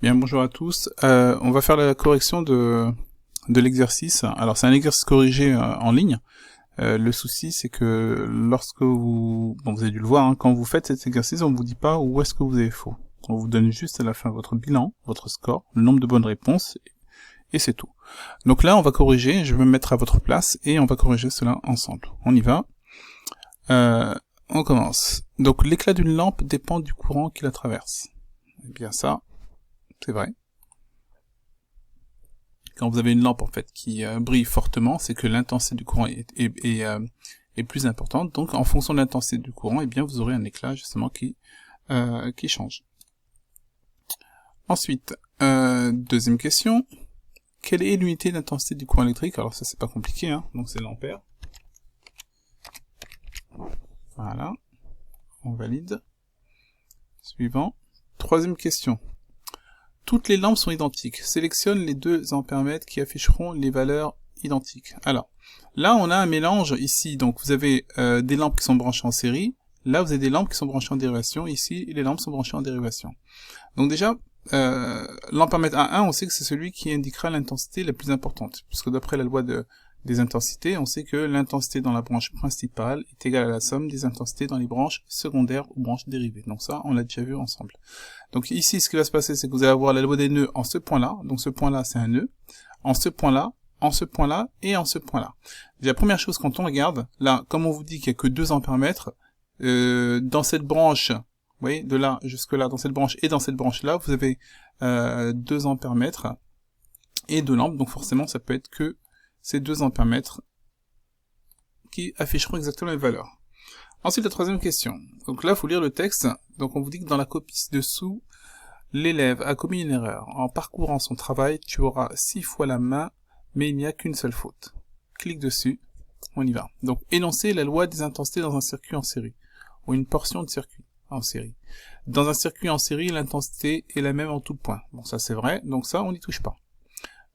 Bien, bonjour à tous. On va faire la correction de l'exercice. Alors, c'est un exercice corrigé en ligne. Le souci, c'est que lorsque vous avez dû le voir, hein, quand vous faites cet exercice, on vous dit pas où est-ce que vous avez faux. On vous donne juste à la fin votre bilan, votre score, le nombre de bonnes réponses, et c'est tout. Donc là, on va corriger, je vais me mettre à votre place, et on va corriger cela ensemble. On y va. On commence. Donc, l'éclat d'une lampe dépend du courant qui la traverse. Eh bien ça, c'est vrai. Quand vous avez une lampe en fait qui brille fortement, c'est que l'intensité du courant est plus importante. Donc en fonction de l'intensité du courant, eh bien vous aurez un éclat justement qui change. Ensuite, deuxième question. Quelle est l'unité d'intensité du courant électrique? Alors ça c'est pas compliqué, hein, donc c'est l'ampère. Voilà, on valide. Suivant. Troisième question. Toutes les lampes sont identiques. Sélectionne les 2 ampèremètres qui afficheront les valeurs identiques. Alors, là, on a un mélange ici. Donc, vous avez des lampes qui sont branchées en série. Là, vous avez des lampes qui sont branchées en dérivation. Ici, les lampes sont branchées en dérivation. Donc déjà, l'ampèremètre A1, on sait que c'est celui qui indiquera l'intensité la plus importante. Puisque d'après la loi des intensités, on sait que l'intensité dans la branche principale est égale à la somme des intensités dans les branches secondaires ou branches dérivées. Donc ça, on l'a déjà vu ensemble. Donc ici, ce qui va se passer, c'est que vous allez avoir la loi des nœuds en ce point-là. Donc ce point-là, c'est un nœud. En ce point-là, en ce point-là et en ce point-là. La première chose, quand on regarde, là, comme on vous dit qu'il n'y a que 2 ampèremètres, dans cette branche, vous voyez, de là jusque là, dans cette branche et dans cette branche-là, vous avez 2 ampèremètres et 2 lampes. Donc forcément, ça peut être que ces 2 ampèremètres qui afficheront exactement les valeurs. Ensuite, la troisième question. Donc là, il faut lire le texte. Donc on vous dit que dans la copie ci-dessous, l'élève a commis une erreur. En parcourant son travail, tu auras 6 fois la main, mais il n'y a qu'une seule faute. Clique dessus, on y va. Donc énoncer la loi des intensités dans un circuit en série, ou une portion de circuit en série. Dans un circuit en série, l'intensité est la même en tout point. Bon, ça c'est vrai, donc ça, on n'y touche pas.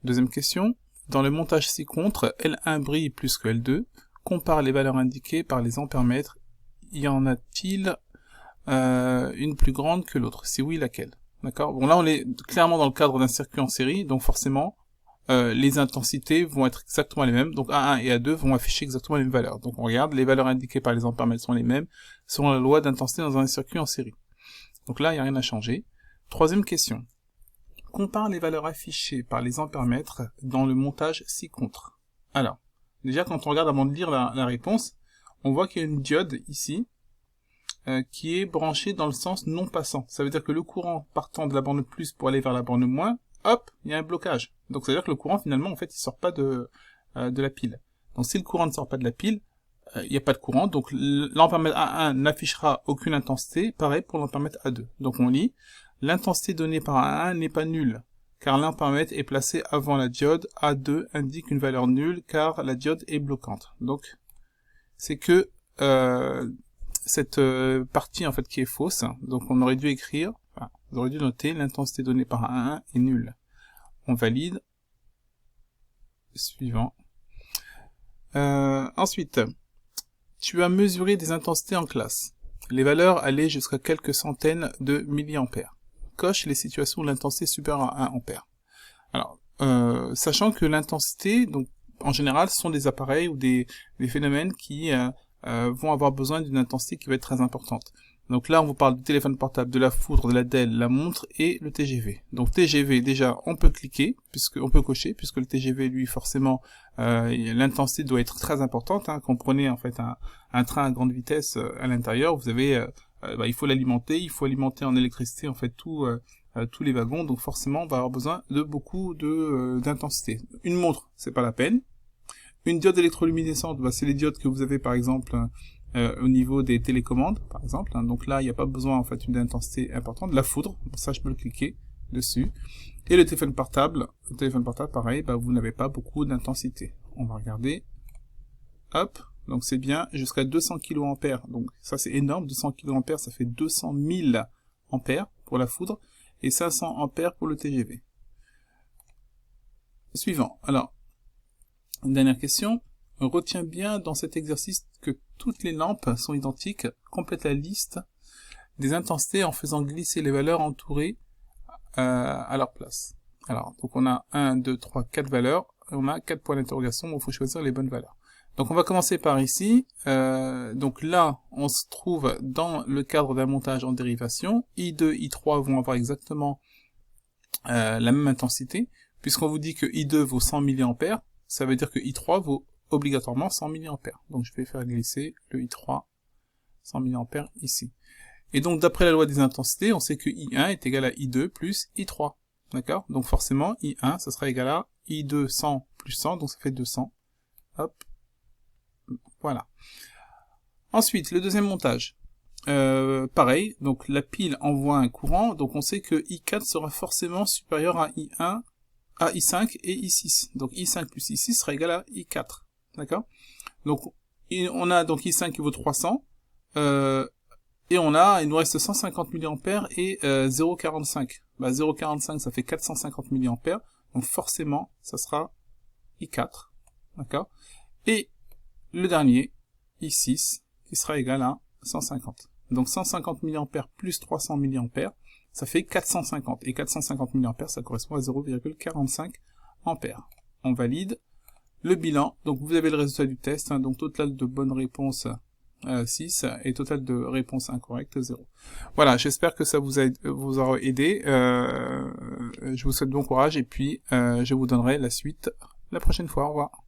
Deuxième question. Dans le montage ci-contre, L1 brille plus que L2. Compare les valeurs indiquées par les ampèremètres. Y en a-t-il une plus grande que l'autre? Si oui, laquelle? D'accord. Bon, là, on est clairement dans le cadre d'un circuit en série, donc forcément, les intensités vont être exactement les mêmes. Donc A1 et A2 vont afficher exactement les mêmes valeurs. Donc on regarde, les valeurs indiquées par les ampèremètres sont les mêmes, selon la loi d'intensité dans un circuit en série. Donc là, il n'y a rien à changer. Troisième question. Compare les valeurs affichées par les ampèremètres dans le montage ci-contre. Alors, déjà quand on regarde avant de lire la réponse, on voit qu'il y a une diode ici qui est branchée dans le sens non passant. Ça veut dire que le courant partant de la borne plus pour aller vers la borne moins, hop, il y a un blocage. Donc ça veut dire que le courant finalement en fait il sort pas de la pile. Donc si le courant ne sort pas de la pile, il n'y a pas de courant, donc l'ampèremètre A1 n'affichera aucune intensité, pareil pour l'ampèremètre A2. Donc on lit, l'intensité donnée par A1 n'est pas nulle, car l'ampèremètre est placé avant la diode, A2 indique une valeur nulle, car la diode est bloquante. Donc c'est que cette partie en fait qui est fausse, donc on aurait dû écrire, enfin, vous aurez dû noter, l'intensité donnée par A1 est nulle. On valide. Suivant. Ensuite, tu as mesuré des intensités en classe. Les valeurs allaient jusqu'à quelques centaines de milliampères. Coche les situations où l'intensité est supérieure à 1 ampère. Alors, sachant que l'intensité, donc en général, ce sont des appareils ou des phénomènes qui vont avoir besoin d'une intensité qui va être très importante. Donc là, on vous parle du téléphone portable, de la foudre, de la DEL, la montre et le TGV. Donc TGV, déjà, on peut cliquer, on peut cocher, puisque le TGV, lui, forcément, l'intensité doit être très importante. Hein. Quand vous prenez en fait un train à grande vitesse à l'intérieur, vous avez, il faut l'alimenter, il faut alimenter en électricité en fait tous les wagons. Donc forcément, on va avoir besoin de beaucoup d'intensité. Une montre, c'est pas la peine. Une diode électroluminescente, c'est les diodes que vous avez par exemple au niveau des télécommandes, par exemple. Hein. Donc là, il n'y a pas besoin en fait d'une intensité importante. La foudre, ça je peux le cliquer dessus. Et le téléphone portable, pareil, vous n'avez pas beaucoup d'intensité. On va regarder. Hop, donc c'est bien jusqu'à 200 kA. Donc ça c'est énorme, 200 kA, ça fait 200 000 ampères pour la foudre et 500 ampères pour le TGV. Suivant. Alors, une dernière question. Retiens bien dans cet exercice que toutes les lampes sont identiques. Complète la liste des intensités en faisant glisser les valeurs entourées à leur place. Alors, donc on a 1, 2, 3, 4 valeurs, on a 4 points d'interrogation, donc il faut choisir les bonnes valeurs. Donc on va commencer par ici, donc là, on se trouve dans le cadre d'un montage en dérivation, I2, I3 vont avoir exactement la même intensité, puisqu'on vous dit que I2 vaut 100 mA, ça veut dire que I3 vaut obligatoirement 100 mA. Donc je vais faire glisser le I3 100 mA ici. Et donc d'après la loi des intensités, on sait que I1 est égal à I2 plus I3. D'accord? Donc forcément, I1, ça sera égal à I2 100 plus 100, donc ça fait 200. Hop. Voilà. Ensuite, le deuxième montage. Pareil, donc la pile envoie un courant, donc on sait que I4 sera forcément supérieur à I1, à I5 et I6. Donc I5 plus I6 sera égal à I4. D'accord? Donc on a donc I5 qui vaut 300, et il nous reste 150 mA et 0,45. 0,45 ça fait 450 mA, donc forcément ça sera I4. D'accord? Et le dernier, I6, qui sera égal à 150. Donc 150 mA plus 300 mA, ça fait 450. Et 450 mA, ça correspond à 0,45 ampères. On valide le bilan. Donc vous avez le résultat du test. Donc total de bonnes réponses 6 et total de réponses incorrectes 0. Voilà, j'espère que ça vous aura aidé. Je vous souhaite bon courage et puis je vous donnerai la suite la prochaine fois. Au revoir.